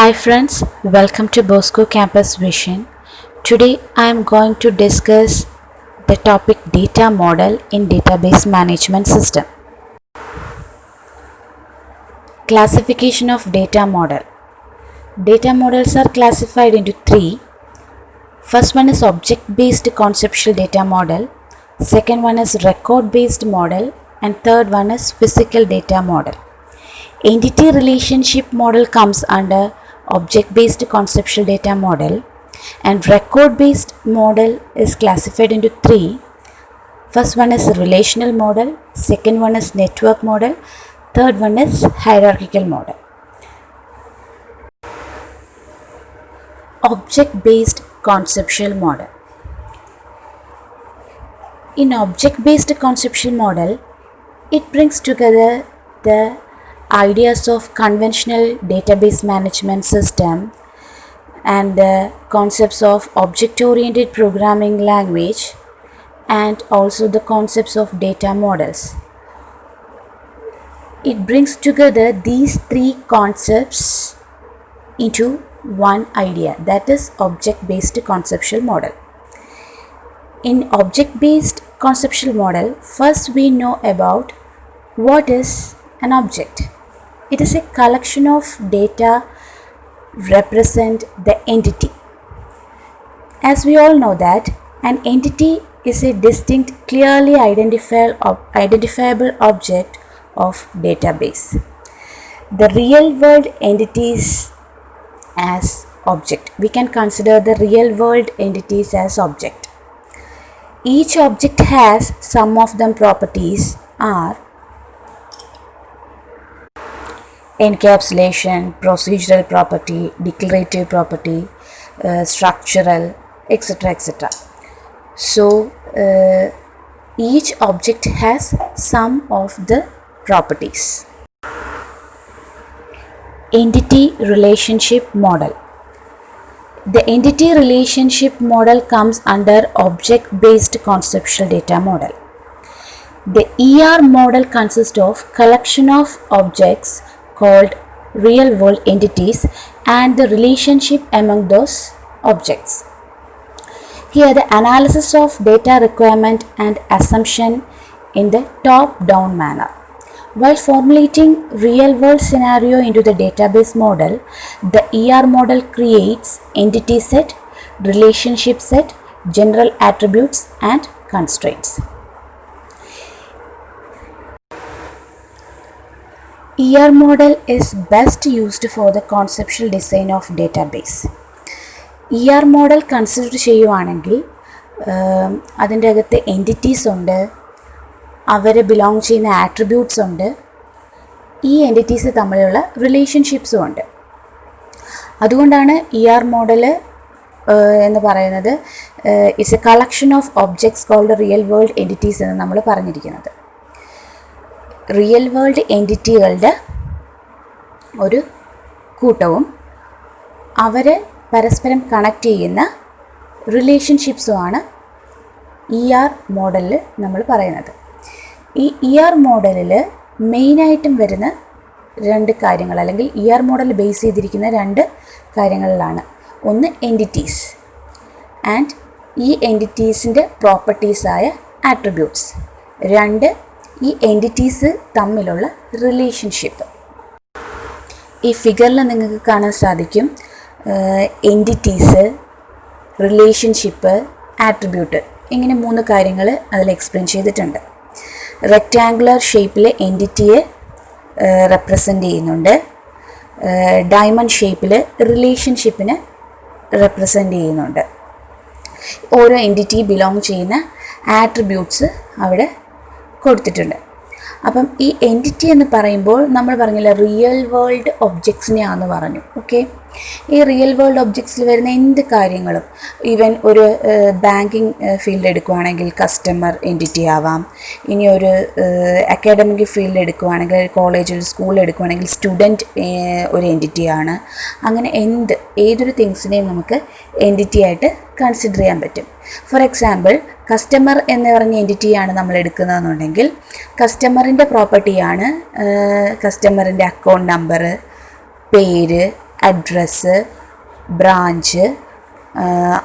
Hi friends, welcome to Bosco Campus Vision. Today I am going to discuss the topic data model in database management system. Classification of data model. Data models are classified into three. First one is object based conceptual data model, second one is record based model, and third one is physical data model. Entity relationship model comes under object based conceptual data model, and record based model is classified into three. First one is relational model, second one is network model, third one is hierarchical model. Object based conceptual model. In object based conceptual model, it brings together the ideas of conventional database management system and the concepts of object-oriented programming language and also the concepts of data models. It brings together these three concepts into one idea, that is object-based conceptual model. In object-based conceptual model, first we know about what is an object. It is a collection of data represent the entity. As we all know that an entity is a distinct, clearly identifiable object of database. The real world entities as object. We can consider the real world entities as object. Each object has some of them properties are encapsulation, procedural property, declarative property, structural, etc. etc. So each object has some of the properties. Entity relationship model. The entity relationship model comes under object-based conceptual data model. The ER model consists of collection of objects called real world entities and the relationship among those objects. Here the analysis of data requirement and assumption in the top down manner. While formulating real world scenario into the database model, the ER model creates entity set, relationship set, general attributes and constraints. ER model is best used for the conceptual design of database. ER model consider ചെയ്യുവാണെങ്കിൽ അതിൻ്റെ അകത്ത് entities ഉണ്ട്, അവർ belong ചെയ്യുന്ന attributes ഉണ്ട്, ഈ entities തമ്മിലുള്ള റിലേഷൻഷിപ്സും ഉണ്ട്. അതുകൊണ്ടാണ് ER മോഡൽ എന്ന് പറയുന്നത് it's a collection of objects called real world entities എന്ന് നമ്മൾ പറഞ്ഞിരിക്കുന്നത്. റിയൽ വേൾഡ് എൻറ്റിറ്റികളുടെ ഒരു കൂട്ടവും അവർ പരസ്പരം കണക്ട് ചെയ്യുന്ന റിലേഷൻഷിപ്സുമാണ് ER മോഡലിൽ നമ്മൾ പറയുന്നത്. ഈ ER മോഡലിൽ മെയിനായിട്ടും വരുന്ന രണ്ട് കാര്യങ്ങൾ, അല്ലെങ്കിൽ ER മോഡൽ ബേസ് ചെയ്തിരിക്കുന്ന രണ്ട് കാര്യങ്ങളിലാണ്. ഒന്ന് എൻറ്റിറ്റീസ് ആൻഡ് ഈ എൻറ്റിറ്റീസിൻ്റെ പ്രോപ്പർട്ടീസായ ആട്രിബ്യൂട്ട്സ്. രണ്ട് ഈ എൻറ്റിറ്റീസ് തമ്മിലുള്ള റിലേഷൻഷിപ്പ്. ഈ ഫിഗറിൽ നിങ്ങൾക്ക് കാണാൻ സാധിക്കും എൻറ്റിറ്റീസ്, റിലേഷൻഷിപ്പ്, ആട്രിബ്യൂട്ട്, ഇങ്ങനെ മൂന്ന് കാര്യങ്ങൾ അതിൽ എക്സ്പ്ലെയിൻ ചെയ്തിട്ടുണ്ട്. റെക്റ്റാങ്കുലർ ഷേപ്പിൽ എൻറ്റിറ്റിയെ റെപ്രസെൻ്റ് ചെയ്യുന്നുണ്ട്, ഡയമണ്ട് ഷേപ്പിൽ റിലേഷൻഷിപ്പിനെ റെപ്രസെൻ്റ് ചെയ്യുന്നുണ്ട്. ഓരോ എൻറ്റിറ്റി ബിലോങ് ചെയ്യുന്ന ആട്രിബ്യൂട്ട്സ് അവിടെ കൊടുത്തിട്ടുണ്ട്. അപ്പം ഈ എൻറ്റിറ്റി എന്ന് പറയുമ്പോൾ നമ്മൾ പറഞ്ഞില്ല റിയൽ വേൾഡ് ഒബ്ജക്ട്സിനെയാണെന്ന് പറഞ്ഞു. ഓക്കെ, ഈ റിയൽ വേൾഡ് ഒബ്ജക്ട്സിൽ വരുന്ന എന്ത് കാര്യങ്ങളും, ഈവൻ ഒരു ബാങ്കിങ് ഫീൽഡ് എടുക്കുകയാണെങ്കിൽ കസ്റ്റമർ എൻറ്റിറ്റി ആവാം, ഇനി ഒരു അക്കാഡമിക് ഫീൽഡ് എടുക്കുകയാണെങ്കിൽ കോളേജ്, ഒരു സ്കൂൾ എടുക്കുകയാണെങ്കിൽ സ്റ്റുഡൻറ്റ് ഒരു എൻറ്റിറ്റിയാണ്. അങ്ങനെ ഏതൊരു തിങ്സിനെയും നമുക്ക് എൻറ്റിറ്റി ആയിട്ട് കൺസിഡർ ചെയ്യാൻ പറ്റും. ഫോർ എക്സാമ്പിൾ, കസ്റ്റമർ എന്ന് പറഞ്ഞ എൻറ്റിറ്റിയാണ് നമ്മൾ എടുക്കുന്നതെന്നുണ്ടെങ്കിൽ കസ്റ്റമറിൻ്റെ പ്രോപ്പർട്ടിയാണ് കസ്റ്റമറിൻ്റെ അക്കൗണ്ട് നമ്പർ, പേര്, അഡ്രസ്സ്, ബ്രാഞ്ച്,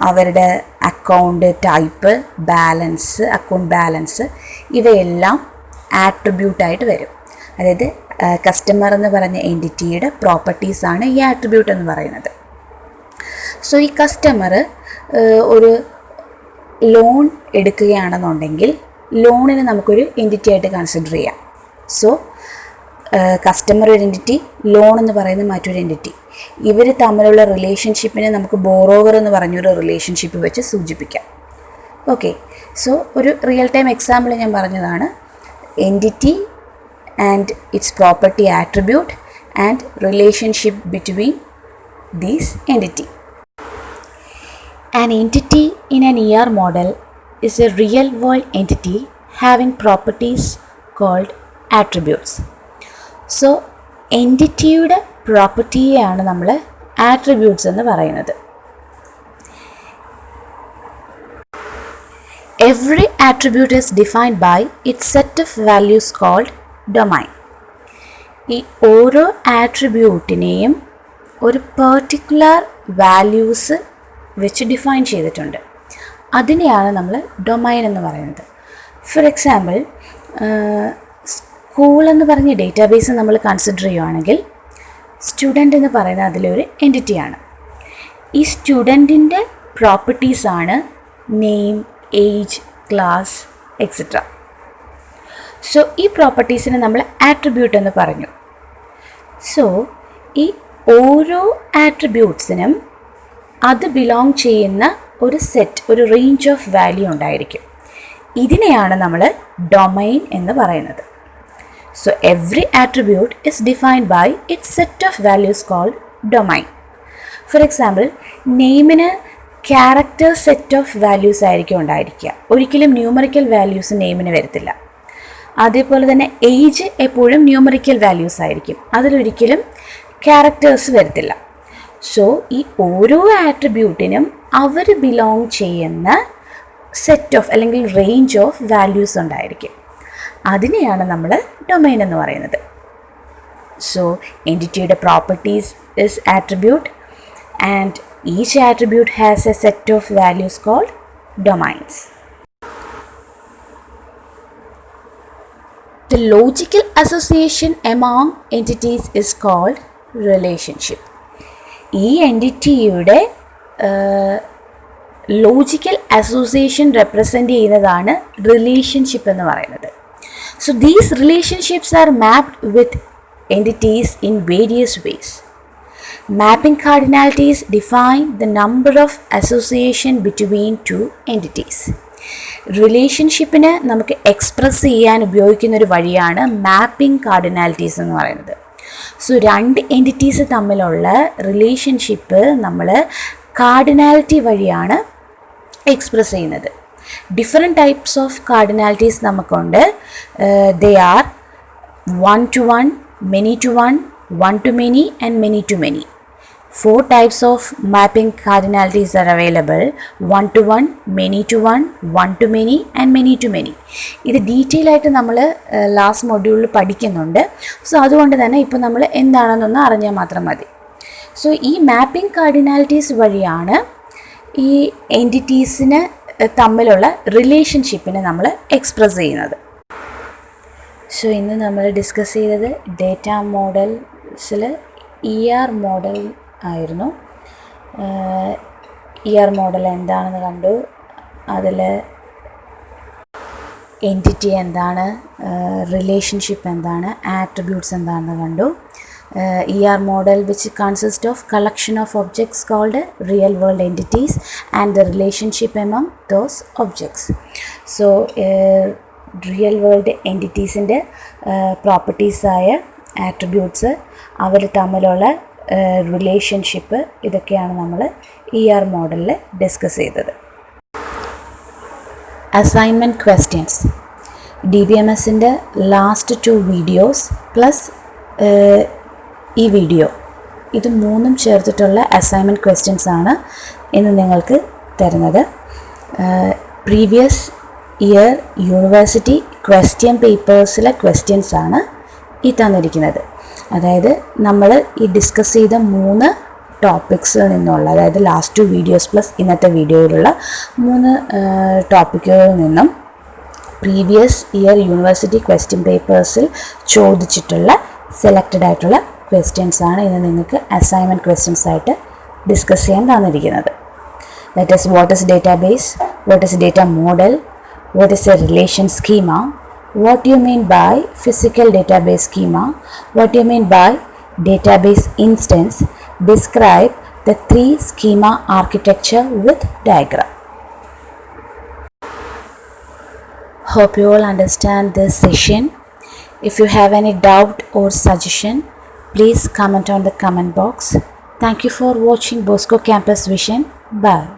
അവരുടെ account type, balance, account balance, ഇവയെല്ലാം ആട്രിബ്യൂട്ടായിട്ട് വരും. അതായത് കസ്റ്റമർ എന്ന് പറഞ്ഞ എൻറ്റിറ്റിയുടെ പ്രോപ്പർട്ടീസാണ് ഈ ആട്രിബ്യൂട്ട് എന്ന് പറയുന്നത്. സോ ഈ കസ്റ്റമർ ഒരു ലോൺ എടുക്കുകയാണെന്നുണ്ടെങ്കിൽ ലോണിന് നമുക്കൊരു എൻറ്റിറ്റി ആയിട്ട് കൺസിഡർ ചെയ്യാം. സോ കസ്റ്റമർ ഒരു എൻറ്റിറ്റി, ലോൺ എന്ന് പറയുന്ന മറ്റൊരു എൻറ്റിറ്റി. ഇവർ തമ്മിലുള്ള റിലേഷൻഷിപ്പിനെ നമുക്ക് ബോറോവർ എന്ന് പറഞ്ഞൊരു റിലേഷൻഷിപ്പ് വെച്ച് സൂചിപ്പിക്കാം. ഓക്കെ, സോ ഒരു റിയൽ ടൈം എക്സാമ്പിൾ ഞാൻ പറഞ്ഞതാണ്. Entity and it's property attribute and relationship between these entity. An entity in an ER model is a real-world entity having properties called attributes. So, എൻറ്റിറ്റിയുടെ പ്രോപ്പർട്ടിയെയാണ് നമ്മൾ attributes എന്ന് പറയുന്നത്. Every attribute is defined by its set of values called domain. ഈ ഓരോ ആട്രിബ്യൂട്ടിനെയും ഒരു particular values വെച്ച് define ചെയ്തിട്ടുണ്ട്. അതിനെയാണ് നമ്മൾ ഡൊമൈൻ എന്ന് പറയുന്നത്. ഫോർ എക്സാമ്പിൾ, സ്കൂൾ എന്ന് പറഞ്ഞ ഡേറ്റാബേസ് നമ്മൾ കൺസിഡർ ചെയ്യുകയാണെങ്കിൽ സ്റ്റുഡൻ്റ് എന്ന് പറയുന്നത് അതിലൊരു എൻറ്റിറ്റിയാണ്. ഈ സ്റ്റുഡൻറ്റിൻ്റെ പ്രോപ്പർട്ടീസാണ് name, age, class, etcetera. So ഈ പ്രോപ്പർട്ടീസിനെ നമ്മൾ ആട്രിബ്യൂട്ട് എന്ന് പറഞ്ഞു. സോ ഈ ഓരോ ആട്രിബ്യൂട്ട്സിനും അത് ബിലോങ് ചെയ്യുന്ന ഒരു സെറ്റ്, ഒരു റേഞ്ച് ഓഫ് വാല്യൂ ഉണ്ടായിരിക്കും. ഇതിനെയാണ് നമ്മൾ ഡൊമൈൻ എന്ന് പറയുന്നത്. So every attribute is defined by its set of values called domain. For example, നെയിമിന് ക്യാരക്ടർ സെറ്റ് ഓഫ് വാല്യൂസ് ആയിരിക്കും ഉണ്ടായിരിക്കുക. ഒരിക്കലും ന്യൂമറിക്കൽ വാല്യൂസ് നെയിമിന് വരത്തില്ല. അതേപോലെ തന്നെ ഏജ് എപ്പോഴും ന്യൂമറിക്കൽ വാല്യൂസ് ആയിരിക്കും, അതിലൊരിക്കലും ക്യാരക്ടേഴ്സ് വരത്തില്ല. സോ ഈ ഓരോ ആട്രിബ്യൂട്ടിനും അവർ ബിലോങ് ചെയ്യുന്ന സെറ്റ് ഓഫ് അല്ലെങ്കിൽ റേഞ്ച് ഓഫ് വാല്യൂസ് ഉണ്ടായിരിക്കും. അതിനെയാണ് നമ്മൾ ഡൊമൈൻ എന്ന് പറയുന്നത്. സോ എൻറ്റിറ്റിയുടെ properties is attribute and each attribute has a set of values called domains. The logical association among entities is called relationship. ഈ എൻറ്റിറ്റിയുടെ ലോജിക്കൽ അസോസിയേഷൻ റെപ്രസെൻ്റ് ചെയ്യുന്നതാണ് റിലേഷൻഷിപ്പ് എന്ന് പറയുന്നത്. So these relationships are mapped with entities in various ways. Mapping cardinalities define the number of association between two entities. റിലേഷൻഷിപ്പിന് നമുക്ക് express ചെയ്യാൻ ഉപയോഗിക്കുന്ന ഒരു വഴിയാണ് മാപ്പിംഗ് കാർഡിനാലിറ്റീസ് എന്ന് പറയുന്നത്. സോ രണ്ട് എൻറ്റിറ്റീസ് തമ്മിലുള്ള റിലേഷൻഷിപ്പ് നമ്മൾ കാർഡിനാലിറ്റി വഴിയാണ് എക്സ്പ്രസ് ചെയ്യുന്നത്. ഡിഫറെൻറ്റ് ടൈപ്സ് ഓഫ് കാർഡിനാലിറ്റീസ് നമുക്കുണ്ട്. They are 1 to 1, many to 1, 1 to many and many to many. 4 types of mapping cardinalities are available: 1 to 1, many to 1, 1 to many and many to many. ഇത് detail ആയിട്ട് നമ്മൾ last മൊഡ്യൂളിൽ പഠിക്കുന്നുണ്ട്. So അതുകൊണ്ട് തന്നെ ഇപ്പോൾ നമ്മൾ എന്താണെന്നൊന്ന് അറിഞ്ഞാൽ മാത്രം മതി. സോ ഈ മാപ്പിംഗ് കാർഡിനാലിറ്റീസ് വഴിയാണ് ഈ എൻറ്റിറ്റീസിന് തമ്മിലുള്ള റിലേഷൻഷിപ്പിനെ നമ്മൾ എക്സ്പ്രസ് ചെയ്യുന്നത്. സോ ഇന്ന് നമ്മൾ ഡിസ്കസ് ചെയ്തത് ഡേറ്റ മോഡൽസിൽ ER മോഡൽ ആയിരുന്നു. ER മോഡൽ എന്താണെന്ന് കണ്ടു, അതിൽ എൻറ്റിറ്റി എന്താണ്, റിലേഷൻഷിപ്പ് എന്താണ്, ആട്രിബ്യൂട്ട്സ് എന്താണെന്ന് കണ്ടു. ER model which consists of collection of objects called real world entities and the relationship among those objects. So real world entities inde properties ആയ attributes അവർ തമ്മിലുള്ള റിലേഷൻഷിപ്പ് ഇതൊക്കെയാണ് നമ്മൾ ER മോഡലിൽ ഡിസ്കസ് ചെയ്തത്. അസൈൻമെൻറ്റ് ക്വസ്റ്റ്യൻസ് DBMSൻ്റെ last 2 videos plus ഈ video, ഇത് മൂന്നും ചേർത്തിട്ടുള്ള അസൈൻമെൻറ്റ് ക്വസ്റ്റ്യൻസ് ആണ് ഇന്ന് നിങ്ങൾക്ക് തരുന്നത്. പ്രീവിയസ് ഇയർ യൂണിവേഴ്സിറ്റി ക്വസ്റ്റ്യൻ പേപ്പേഴ്സിലെ ക്വസ്റ്റ്യൻസ് ആണ് ഈ തന്നിരിക്കുന്നത്. അതായത് നമ്മൾ ഈ ഡിസ്കസ് ചെയ്ത 3 ടോപ്പിക്സിൽ നിന്നുള്ള, അതായത് ലാസ്റ്റ് 2 വീഡിയോസ് പ്ലസ് ഇന്നത്തെ വീഡിയോയിലുള്ള 3 ടോപ്പിക്കുകളിൽ നിന്നും പ്രീവിയസ് ഇയർ യൂണിവേഴ്സിറ്റി ക്വസ്റ്റ്യൻ പേപ്പേഴ്സിൽ ചോദിച്ചിട്ടുള്ള സെലക്റ്റഡ് ആയിട്ടുള്ള ക്വസ്റ്റ്യൻസ് ആണ് ഇന്ന് നിങ്ങൾക്ക് അസൈൻമെൻറ്റ് ക്വസ്റ്റ്യൻസ് ആയിട്ട് ഡിസ്കസ് ചെയ്യാൻ തന്നിരിക്കുന്നത്. That is, what is database, what is data model, what is a relation schema, what you mean by physical database schema, what you mean by database instance, describe the 3 schema architecture with diagram. Hope you all understand this session. If you have any doubt or suggestion, please comment on the comment box. Thank you for watching Bosco Campus Vision. Bye.